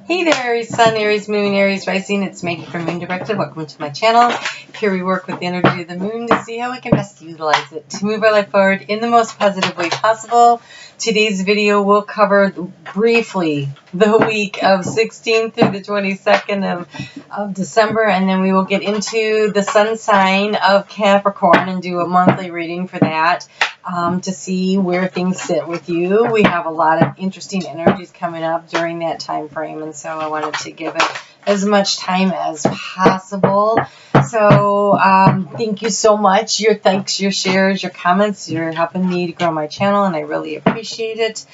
Hey there, Aries Sun, Aries Moon, Aries Rising. It's Maggie from Moon Directed. Welcome to my channel. Here we work with the energy of the moon to see how we can best utilize it to move our life forward in the most positive way possible. Today's video will cover briefly the week of 16th through the 22nd of December, and then we will get into the sun sign of Capricorn and do a monthly reading for that. To see where things sit with you. We have a lot of interesting energies coming up during that time frame, and so I wanted to give it as much time as possible. So thank you so much. Your thanks, your shares, your comments, you're helping me to grow my channel, and I really appreciate it.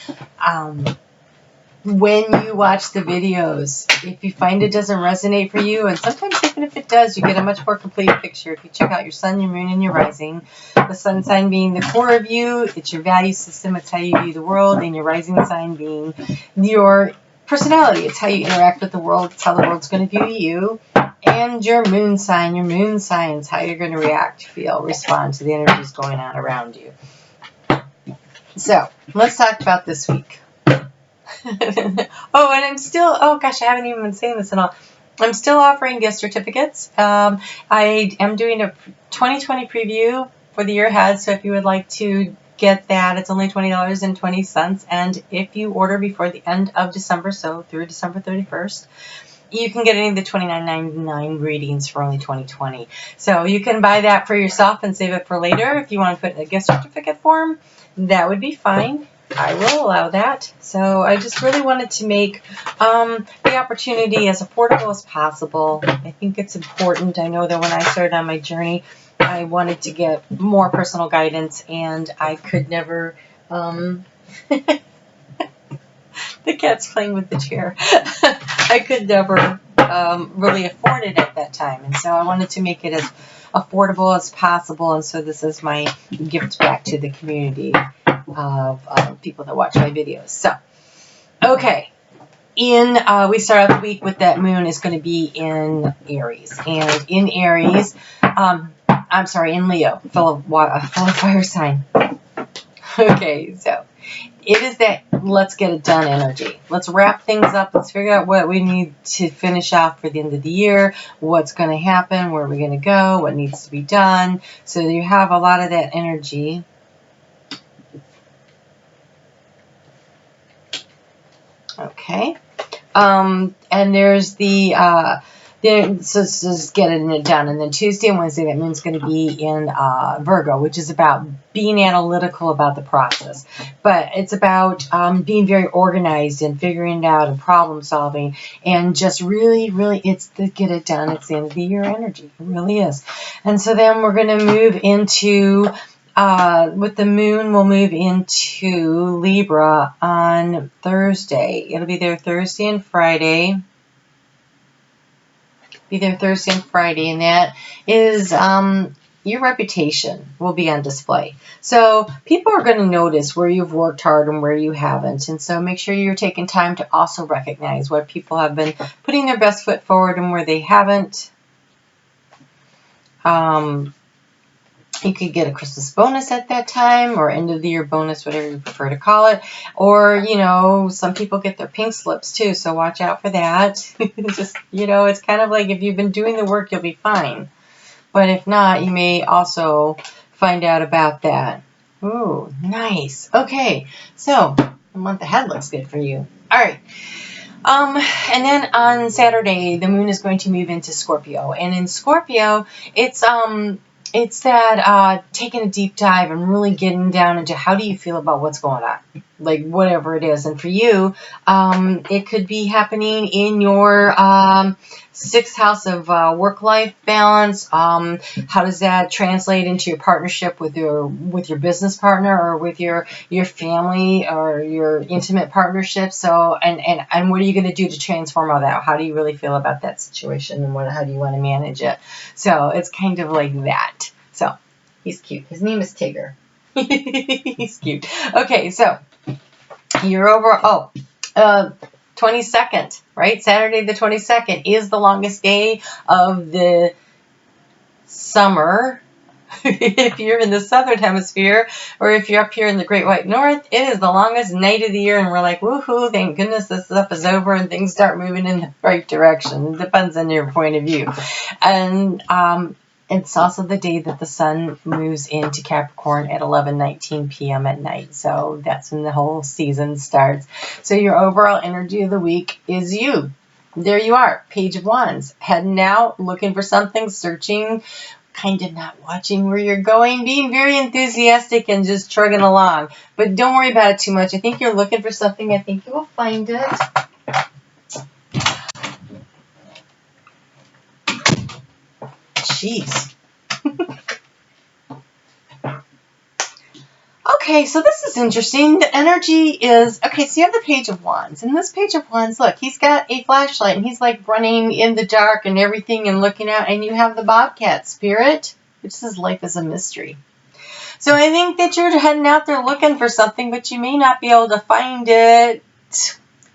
When you watch the videos, if you find it doesn't resonate for you, and sometimes even if it does, you get a much more complete picture if you check out your sun, your moon, and your rising. The sun sign being the core of you, it's your value system, it's how you view the world, and your rising sign being your personality. It's how you interact with the world, it's how the world's going to view you. And your moon signs, how you're going to react, feel, respond to the energies going on around you. So, let's talk about this week. And I'm still, oh gosh, I haven't even been saying this at all. I'm still offering gift certificates. I am doing a 2020 preview for the year ahead, so if you would like to get that, it's only $20.20, and if you order before the end of December, so through December 31st, you can get any of the $29.99 readings for only $20.20. So you can buy that for yourself and save it for later. If you want to put in a gift certificate form, that would be fine. I will allow that. So I just really wanted to make the opportunity as affordable as possible. I think it's important. I know that when I started on my journey, I wanted to get more personal guidance, and I could never... the cat's playing with the chair. I could never really afford it at that time, and so I wanted to make it as affordable as possible, and so this is my gift back to the community of people that watch my videos. So, okay, we start out the week with that moon is going to be in Aries, and in Aries, in Leo, full of fire sign. Okay, so it is that let's get it done energy. Let's wrap things up. Let's figure out what we need to finish off for the end of the year, what's going to happen, where are we going to go, what needs to be done. So you have a lot of that energy. Okay. And there's so just getting it done. And then Tuesday and Wednesday, that moon's going to be in Virgo, which is about being analytical about the process. But it's about being very organized and figuring it out and problem solving, and just really, really, it's the get it done. It's the end of the year energy. It really is. And so then we're going to move into... with the moon, we'll move into Libra on Thursday. It'll be there Thursday and Friday. And that is your reputation will be on display. So people are going to notice where you've worked hard and where you haven't. And so make sure you're taking time to also recognize where people have been putting their best foot forward and where they haven't. You could get a Christmas bonus at that time, or end of the year bonus, whatever you prefer to call it. Or, some people get their pink slips too, so watch out for that. Just, it's kind of like if you've been doing the work, you'll be fine. But if not, you may also find out about that. Ooh, nice. Okay, so the month ahead looks good for you. All right. And then on Saturday, the moon is going to move into Scorpio. And in Scorpio, it's that taking a deep dive and really getting down into how do you feel about what's going on, like whatever it is. And for you, it could be happening in your sixth house of work-life balance. How does that translate into your partnership with your business partner, or with your family, or your intimate partnership? So, and what are you going to do to transform all that? How do you really feel about that situation, and how do you want to manage it? So it's kind of like that. So he's cute. His name is Tigger. He's cute. Okay, so you're over. 22nd, right? Saturday the 22nd is the longest day of the summer. if you're in the southern hemisphere, or if you're up here in the Great White North, it is the longest night of the year, and we're like, woohoo, thank goodness this stuff is over and things start moving in the right direction. It depends on your point of view. And it's also the day that the sun moves into Capricorn at 11:19 p.m. at night. So that's when the whole season starts. So your overall energy of the week is you. There you are, Page of Wands, heading out, looking for something, searching, kind of not watching where you're going, being very enthusiastic and just trugging along. But don't worry about it too much. I think you're looking for something. I think you will find it. Jeez. Okay, so this is interesting. The energy is, okay, so you have the Page of Wands. And this Page of Wands, look, he's got a flashlight and he's like running in the dark and everything and looking out. And you have the Bobcat spirit, which says life is a mystery. So I think that you're heading out there looking for something, but you may not be able to find it,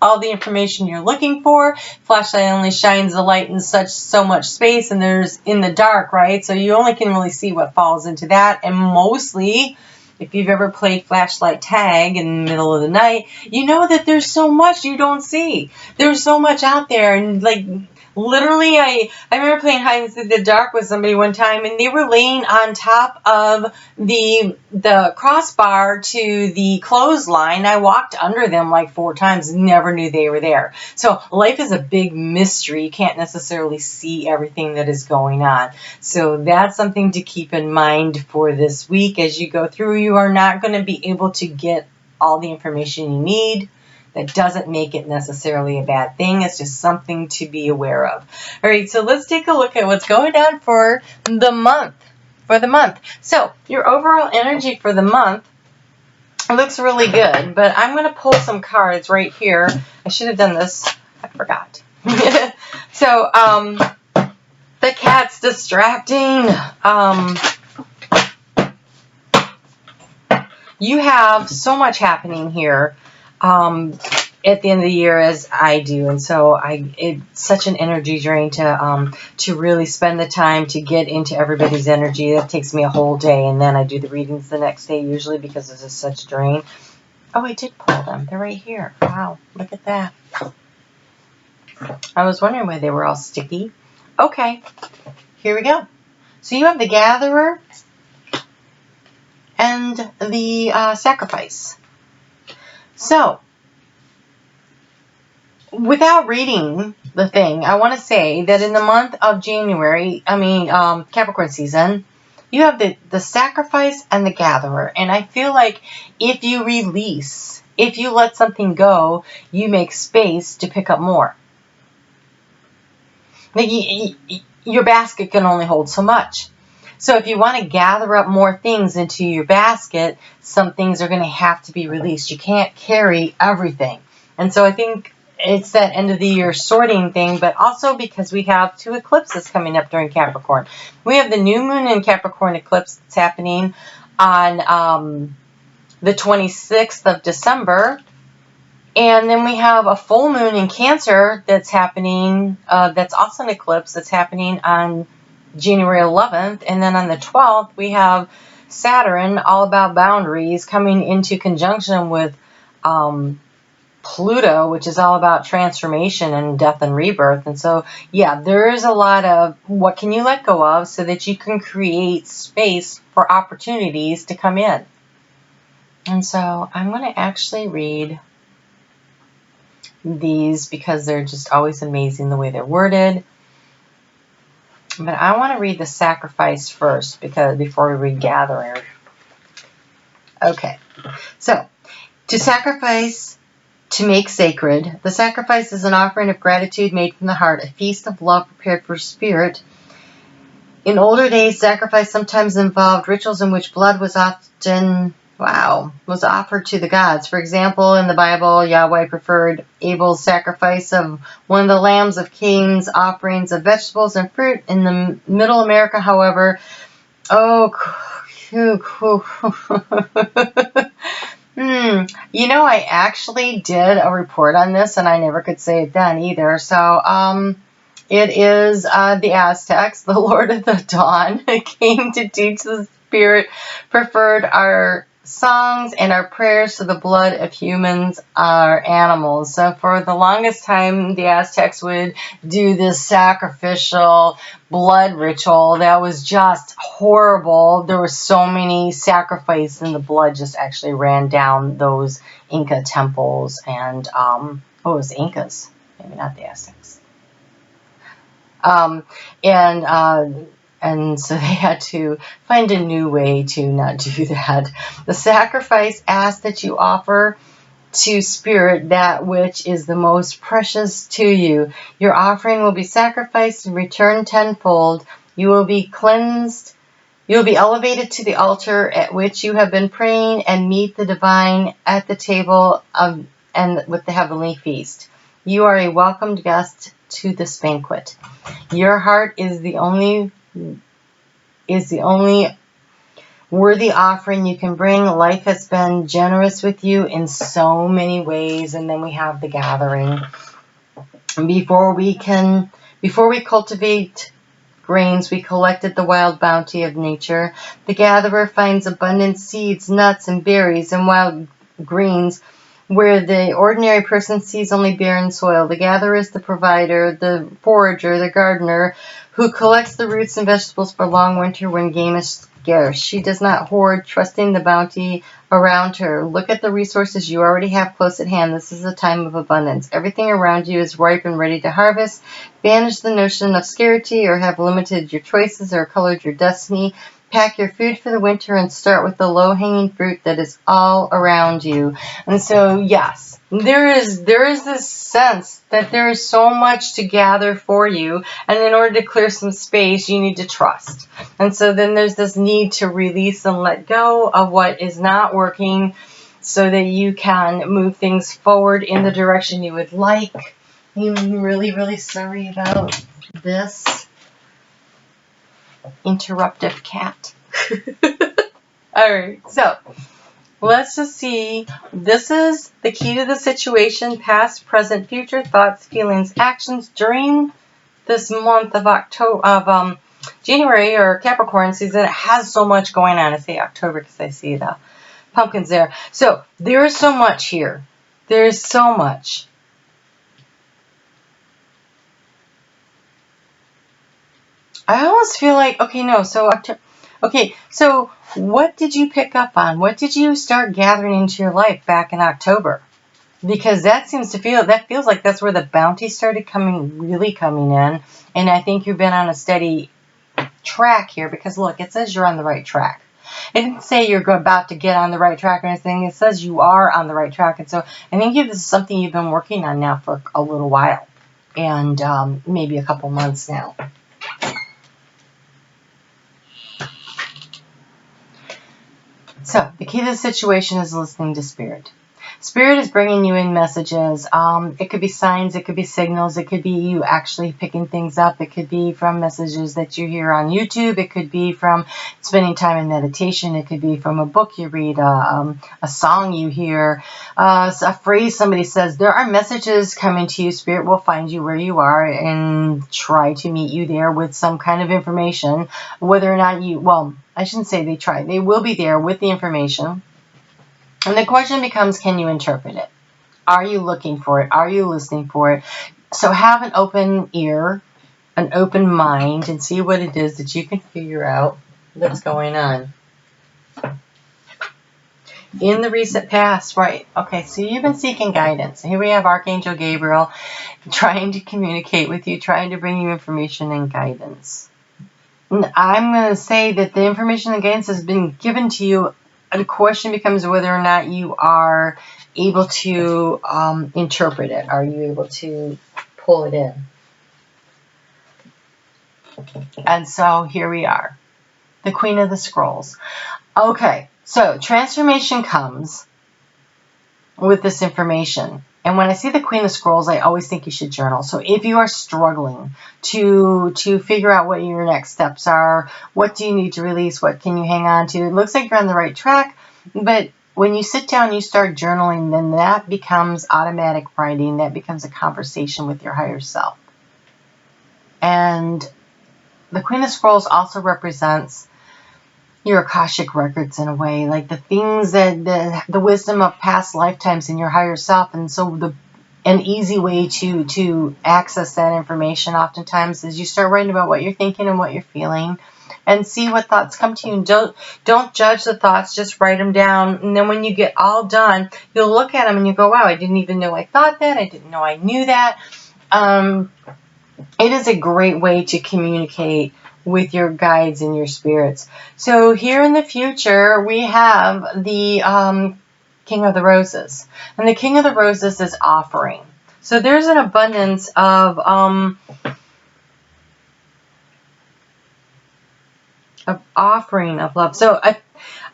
all the information you're looking for. Flashlight only shines the light in so much space, and there's in the dark, right? So you only can really see what falls into that. And mostly, if you've ever played flashlight tag in the middle of the night, you know that there's so much you don't see. There's so much out there, and like literally, I remember playing hide and seek in the dark with somebody one time, and they were laying on top of the crossbar to the clothesline. I walked under them like 4 times, never knew they were there. So life is a big mystery. You can't necessarily see everything that is going on. So that's something to keep in mind for this week as you go through. You are not going to be able to get all the information you need. That doesn't make it necessarily a bad thing. It's just something to be aware of. All right, so let's take a look at what's going on for the month. So your overall energy for the month looks really good, but I'm going to pull some cards right here. I should have done this. I forgot. So the cat's distracting. You have so much happening here. At the end of the year, as I do, and so it's such an energy drain to really spend the time to get into everybody's energy. That takes me a whole day, and then I do the readings the next day usually because this is such a drain. Oh, I did pull them. They're right here. Wow, look at that. I was wondering why they were all sticky. Okay, here we go. So you have the Gatherer and the Sacrifice. So, without reading the thing, I want to say that in the month of January, Capricorn season, you have the Sacrifice and the Gatherer. And I feel like if you release, if you let something go, you make space to pick up more. Like your basket can only hold so much. So if you want to gather up more things into your basket, some things are going to have to be released. You can't carry everything. And so I think it's that end of the year sorting thing, but also because we have 2 eclipses coming up during Capricorn. We have the new moon in Capricorn eclipse that's happening on the 26th of December. And then we have a full moon in Cancer that's happening, that's also an eclipse that's happening on January 11th, and then on the 12th, we have Saturn, all about boundaries, coming into conjunction with Pluto, which is all about transformation and death and rebirth. And so, yeah, there is a lot of what can you let go of so that you can create space for opportunities to come in. And so I'm going to actually read these because they're just always amazing the way they're worded. But I want to read the Sacrifice first before we read Gatherer. Okay, so to sacrifice, to make sacred. The sacrifice is an offering of gratitude made from the heart, a feast of love prepared for spirit. In older days, sacrifice sometimes involved rituals in which blood was offered to the gods. For example, in the Bible, Yahweh preferred Abel's sacrifice of one of the lambs of Cain's offerings of vegetables and fruit. In the Middle America, however, I actually did a report on this, and I never could say it then either. So, It is the Aztecs, the Lord of the Dawn, came to teach the spirit preferred our songs and our prayers to the blood of humans, our animals. So for the longest time, the Aztecs would do this sacrificial blood ritual that was just horrible. There were so many sacrifices, and the blood just actually ran down those Inca temples. And it was the Incas, maybe not the Aztecs. And so they had to find a new way to not do that. The sacrifice asks that you offer to Spirit that which is the most precious to you. Your offering will be sacrificed and returned tenfold. You will be cleansed. You will be elevated to the altar at which you have been praying and meet the divine at the table and with the heavenly feast. You are a welcomed guest to this banquet. Your heart is the only worthy offering you can bring. Life has been generous with you in so many ways. And then we have the gathering. Before we cultivate grains, we collected the wild bounty of nature. The gatherer finds abundant seeds, nuts, and berries, and wild greens where the ordinary person sees only barren soil. The gatherer is the provider, the forager, the gardener, who collects the roots and vegetables for long winter when game is scarce. She does not hoard, trusting the bounty around her. Look at the resources you already have close at hand. This is a time of abundance. Everything around you is ripe and ready to harvest. Banish the notion of scarcity, or have limited your choices or colored your destiny. Pack your food for the winter and start with the low-hanging fruit that is all around you. And so, yes, there is this sense that there is so much to gather for you, and in order to clear some space, you need to trust. And so then there's this need to release and let go of what is not working so that you can move things forward in the direction you would like. I'm really, really sorry about this interruptive cat. Alright, so let's just see. This is the key to the situation: past, present, future, thoughts, feelings, actions during this month of January, or Capricorn season. It has so much going on. I say October because I see the pumpkins there. So there is so much here. There's so much. I almost feel like, so what did you pick up on? What did you start gathering into your life back in October? Because that feels like that's where the bounty started really coming in. And I think you've been on a steady track here, because look, it says you're on the right track. It didn't say you're about to get on the right track or anything. It says you are on the right track. And so I think this is something you've been working on now for a little while, and maybe a couple months now. So the key to the situation is listening to Spirit. Spirit is bringing you in messages. It could be signs, it could be signals, it could be you actually picking things up. It could be from messages that you hear on YouTube. It could be from spending time in meditation. It could be from a book you read, a song you hear, a phrase somebody says. There are messages coming to you. Spirit will find you where you are and try to meet you there with some kind of information. Whether or not I shouldn't say they try. They will be there with the information. And the question becomes, can you interpret it? Are you looking for it? Are you listening for it? So have an open ear, an open mind, and see what it is that you can figure out that's going on. In the recent past, right? Okay, so you've been seeking guidance. Here we have Archangel Gabriel trying to communicate with you, trying to bring you information and guidance. And I'm going to say that the information and guidance has been given to you. The question becomes whether or not you are able to interpret it. Are you able to pull it in? And so here we are, the Queen of the Scrolls. Okay, so transformation comes with this information. And when I see the Queen of Scrolls, I always think you should journal. So if you are struggling to figure out what your next steps are, what do you need to release, what can you hang on to, it looks like you're on the right track. But when you sit down and you start journaling, then that becomes automatic writing. That becomes a conversation with your higher self. And the Queen of Scrolls also represents your Akashic records in a way, like the things that the wisdom of past lifetimes in your higher self. And so an easy way to access that information oftentimes is you start writing about what you're thinking and what you're feeling, and see what thoughts come to you. And don't judge the thoughts, just write them down. And then when you get all done, you'll look at them and you go, wow, I didn't even know I thought that. I didn't know I knew that. It is a great way to communicate with your guides and your spirits. So here in the future, we have the King of the Roses. And the King of the Roses is offering. So there's an abundance of offering of love. So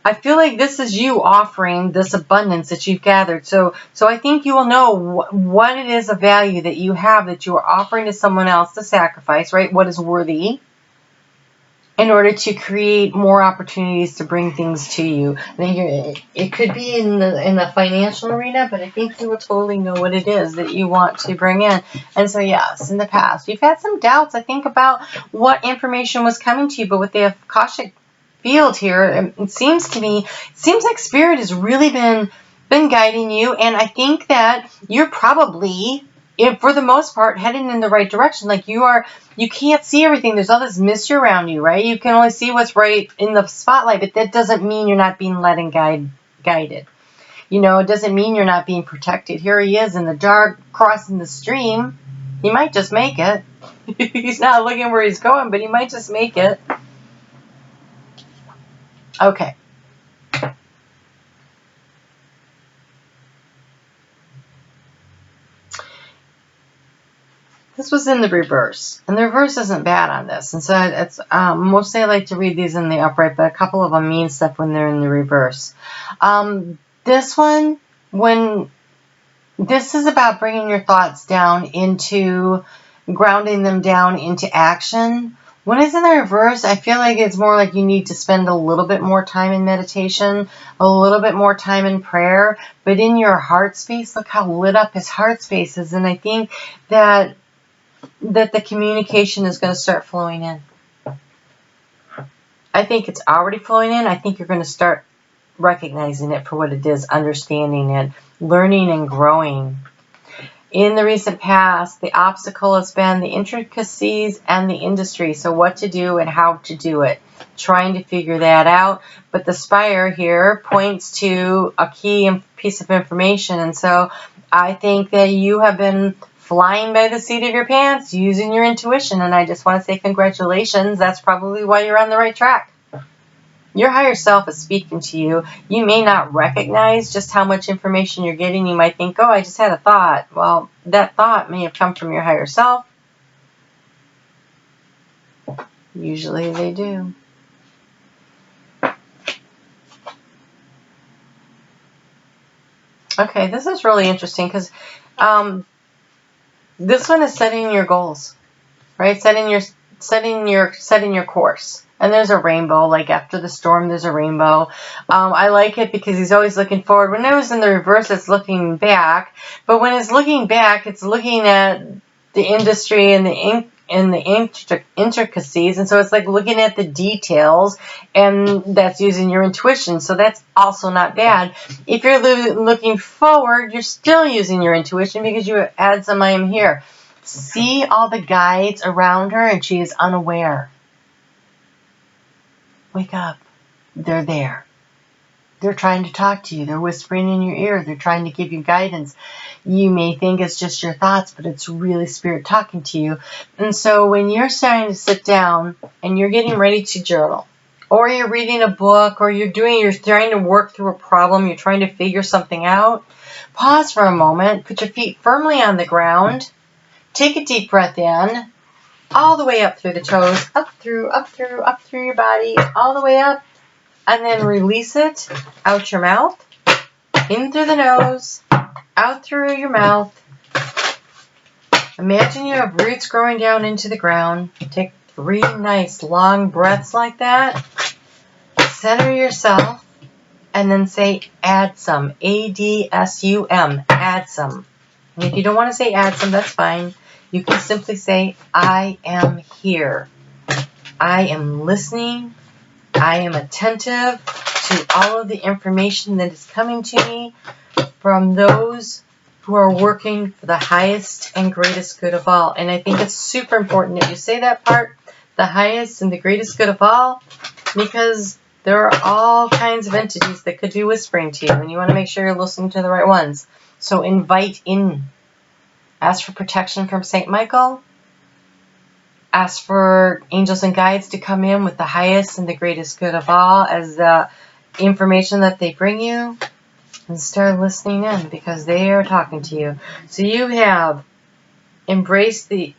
I feel like this is you offering this abundance that you've gathered. So I think you will know what it is of value that you have that you are offering to someone else to sacrifice, right? What is worthy, in order to create more opportunities to bring things to you. I think it could be in the financial arena, but I think you will totally know what it is that you want to bring in. And so yes, in the past, you've had some doubts, I think, about what information was coming to you, but with the Akashic field here, it seems like Spirit has really been guiding you, and I think that you're probably, for the most part, heading in the right direction. Like you can't see everything. There's all this mist around you, right? You can only see what's right in the spotlight, but that doesn't mean you're not being led and guided. You know, it doesn't mean you're not being protected. Here he is in the dark, crossing the stream. He might just make it. He's not looking where he's going, but he might just make it. Okay. This was in the reverse, and the reverse isn't bad on this. And so it's mostly I like to read these in the upright, but a couple of them mean stuff when they're in the reverse. This one, this is about bringing your thoughts down into, grounding them down into action. When it's in the reverse, I feel like it's more like you need to spend a little bit more time in meditation, a little bit more time in prayer, but in your heart space, look how lit up his heart space is. And I think that the communication is going to start flowing in. I think it's already flowing in. I think you're going to start recognizing it for what it is, understanding it, learning and growing. In the recent past, the obstacle has been the intricacies and the industry. So what to do and how to do it. Trying to figure that out. But the spire here points to a key piece of information. And so I think that you have been flying by the seat of your pants, using your intuition. And I just want to say congratulations. That's probably why you're on the right track. Your higher self is speaking to you. You may not recognize just how much information you're getting. You might think, oh, I just had a thought. Well, that thought may have come from your higher self. Usually they do. Okay, this is really interesting because this one is setting your goals, right? Setting your course. And there's a rainbow, like after the storm, there's a rainbow. I like it because he's always looking forward. When it was in the reverse, it's looking back. But when it's looking back, it's looking at the industry and the intricacies. And so it's like looking at the details, and that's using your intuition. So that's also not bad. If you're looking forward, you're still using your intuition because you add some I am here. See all the guides around her, and she is unaware. Wake up. They're there. They're trying to talk to you. They're whispering in your ear. They're trying to give you guidance. You may think it's just your thoughts, but it's really Spirit talking to you. And so when you're starting to sit down and you're getting ready to journal, or you're reading a book, or you're trying to work through a problem, you're trying to figure something out, pause for a moment, put your feet firmly on the ground, take a deep breath in, all the way up through the toes, up through your body, all the way up, and then release it out your mouth, in through the nose, out through your mouth. Imagine you have roots growing down into the ground. Take 3 nice long breaths like that. Center yourself, and then say add some, ADSUM, add some. And if you don't want to say add some, that's fine. you can simply say, I am here. I am listening. I am attentive to all of the information that is coming to me from those who are working for the highest and greatest good of all. And I think it's super important that you say that part, the highest and the greatest good of all, because there are all kinds of entities that could be whispering to you, and you want to make sure you're listening to the right ones. So invite in. Ask for protection from St. Michael. Ask for angels and guides to come in with the highest and the greatest good of all as the information that they bring you. And start listening in, because they are talking to you. So you have embraced the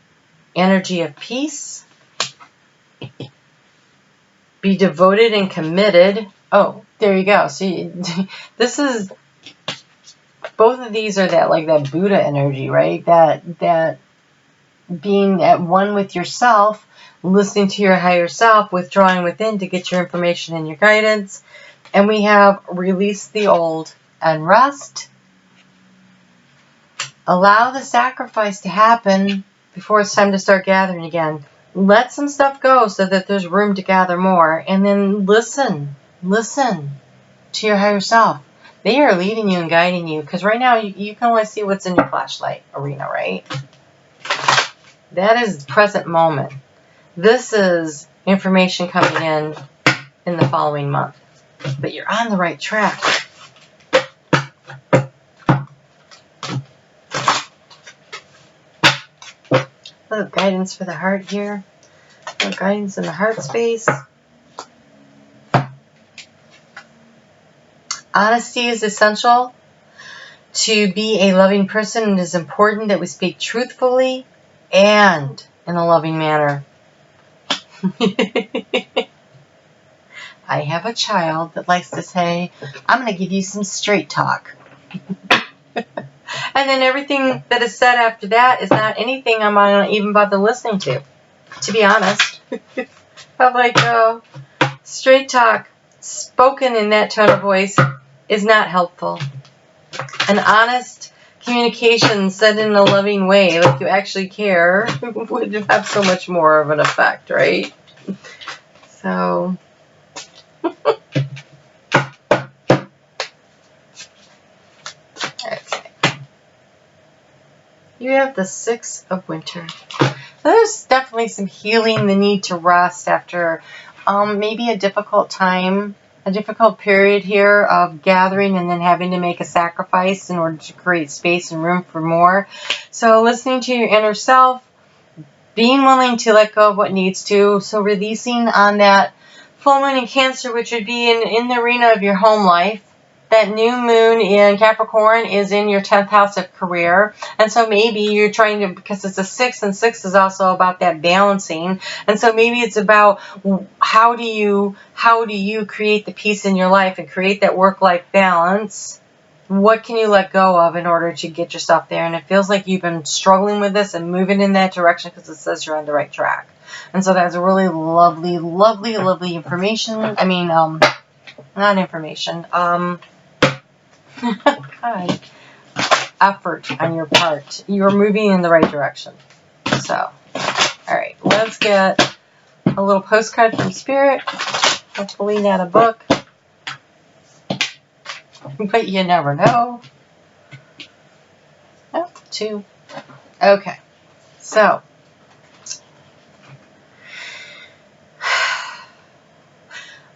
energy of peace. Be devoted and committed. Oh, there you go. So this is, both of these are that Buddha energy, right? That being at one with yourself, listening to your higher self, withdrawing within to get your information and your guidance. And we have release the old and rest. Allow the sacrifice to happen before it's time to start gathering again. Let some stuff go so that there's room to gather more. And then listen to your higher self. They are leading you and guiding you, because right now you can only see what's in your flashlight arena, right? That is present moment. This is information coming in the following month. But you're on the right track. A little guidance for the heart here. A little guidance in the heart space. Honesty is essential to be a loving person. It is important that we speak truthfully and in a loving manner. I have a child that likes to say, I'm going to give you some straight talk. And then everything that is said after that is not anything I'm going to even bother listening to be honest. I'm like, straight talk spoken in that tone of voice is not helpful. An honest communication said in a loving way, like you actually care, would have so much more of an effect, right? So... You have the 6 of Winter. There's definitely some healing, the need to rest after maybe a difficult time, a difficult period here of gathering and then having to make a sacrifice in order to create space and room for more. So listening to your inner self, being willing to let go of what needs to. So releasing on that full moon in Cancer, which would be in the arena of your home life. That new moon in Capricorn is in your 10th house of career. And so maybe you're trying to, because it's a 6, and 6 is also about that balancing. And so maybe it's about how do you create the peace in your life and create that work-life balance? What can you let go of in order to get yourself there? And it feels like you've been struggling with this and moving in that direction because it says you're on the right track. And so that's a really lovely, lovely, lovely information. I mean, not information. God, effort on your part. You're moving in the right direction. So, all right, let's get a little postcard from Spirit. Hopefully not a book. But you never know. Oh, 2. Okay, so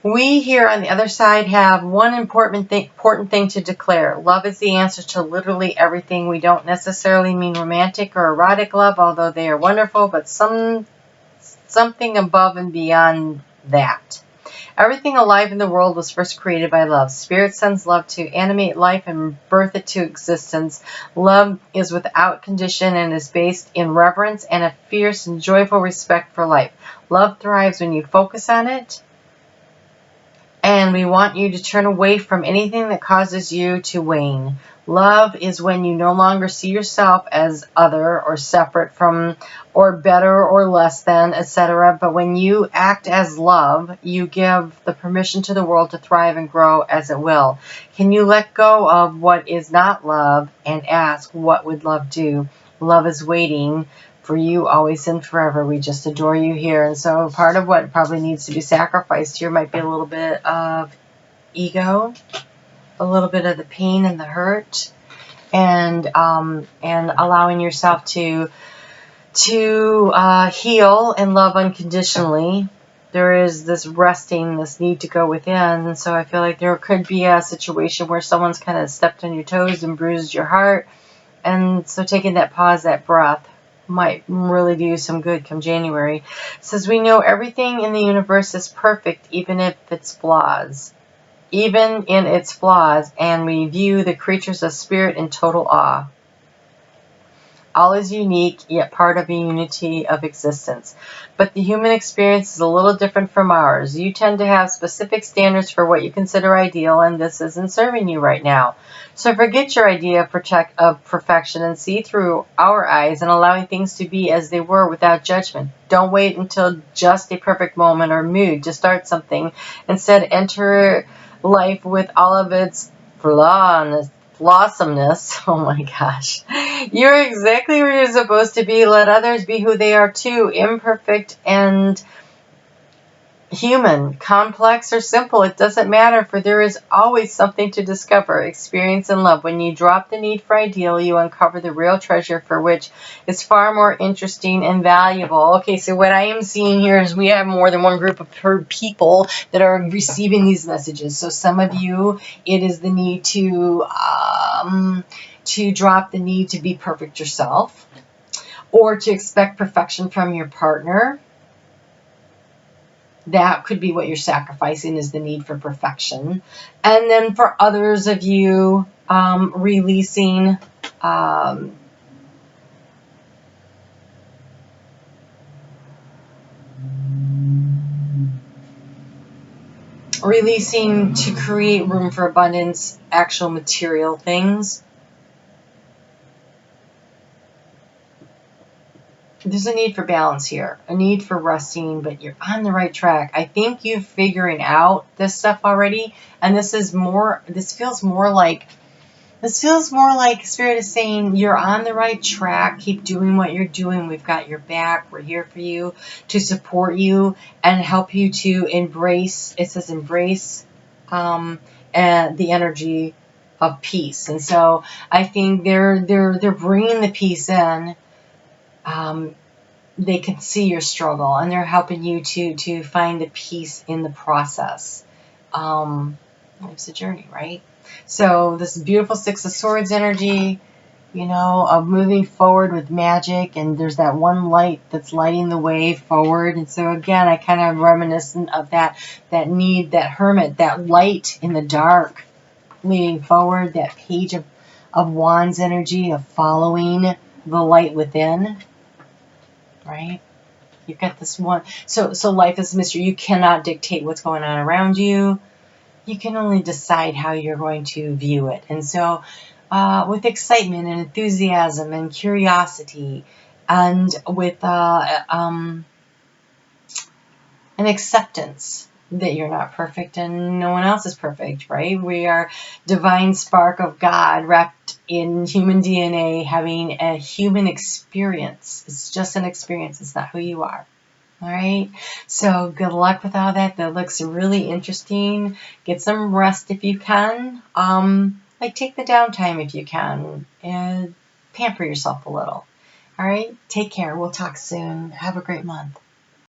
we here on the other side have one important thing to declare. Love is the answer to literally everything. We don't necessarily mean romantic or erotic love, although they are wonderful, but something above and beyond that. Everything alive in the world was first created by love. Spirit sends love to animate life and birth it to existence. Love is without condition and is based in reverence and a fierce and joyful respect for life. Love thrives when you focus on it. And we want you to turn away from anything that causes you to wane. Love is when you no longer see yourself as other or separate from or better or less than, etc. But when you act as love, you give the permission to the world to thrive and grow as it will. Can you let go of what is not love and ask, what would love do? Love is waiting for you always and forever. We just adore you here. And so part of what probably needs to be sacrificed here might be a little bit of ego, a little bit of the pain and the hurt, and allowing yourself to heal and love unconditionally. There is this resting, this need to go within. And so I feel like there could be a situation where someone's kind of stepped on your toes and bruised your heart. And so taking that pause, that breath, might really do you some good come January. It says, we know everything in the universe is perfect, even if it's flaws. Even in its flaws, and we view the creatures of spirit in total awe. All is unique, yet part of a unity of existence. But the human experience is a little different from ours. You tend to have specific standards for what you consider ideal, and this isn't serving you right now. So forget your idea of perfection and see through our eyes and allowing things to be as they were without judgment. Don't wait until just a perfect moment or mood to start something. Instead, enter life with all of its flawness. Blossomeness. Oh my gosh. You're exactly where you're supposed to be. Let others be who they are too. Imperfect and human, complex or simple, it doesn't matter, for there is always something to discover, experience, and love. When you drop the need for ideal, you uncover the real treasure, for which is far more interesting and valuable. Okay, so what I am seeing here is we have more than one group of people that are receiving these messages. So some of you, it is the need to drop the need to be perfect yourself, or to expect perfection from your partner. That could be what you're sacrificing, is the need for perfection. And then for others of you, releasing to create room for abundance, actual material things. There's a need for balance here, a need for resting, but you're on the right track. I think you're figuring out this stuff already, and this feels more like Spirit is saying you're on the right track. Keep doing what you're doing. We've got your back. We're here for you to support you and help you to embrace. It says embrace and the energy of peace. And so I think they're bringing the peace in. They can see your struggle, and they're helping you to find the peace in the process. Life's a journey, right? So this beautiful Six of Swords energy, of moving forward with magic, and there's that one light that's lighting the way forward. And so again, I kind of reminiscent of that need, that hermit, that light in the dark, leading forward, that page of wands energy of following the light within, right? You've got this one. So life is a mystery. You cannot dictate what's going on around you. You can only decide how you're going to view it. And so with excitement and enthusiasm and curiosity, and with an acceptance that you're not perfect and no one else is perfect, right? We are divine spark of God wrapped in human DNA, having a human experience. It's just an experience. It's not who you are. All right, so good luck with all that. That looks really interesting. Get some rest if you can. Take the downtime if you can, and pamper yourself a little. All right, take care. We'll talk soon. Have a great month.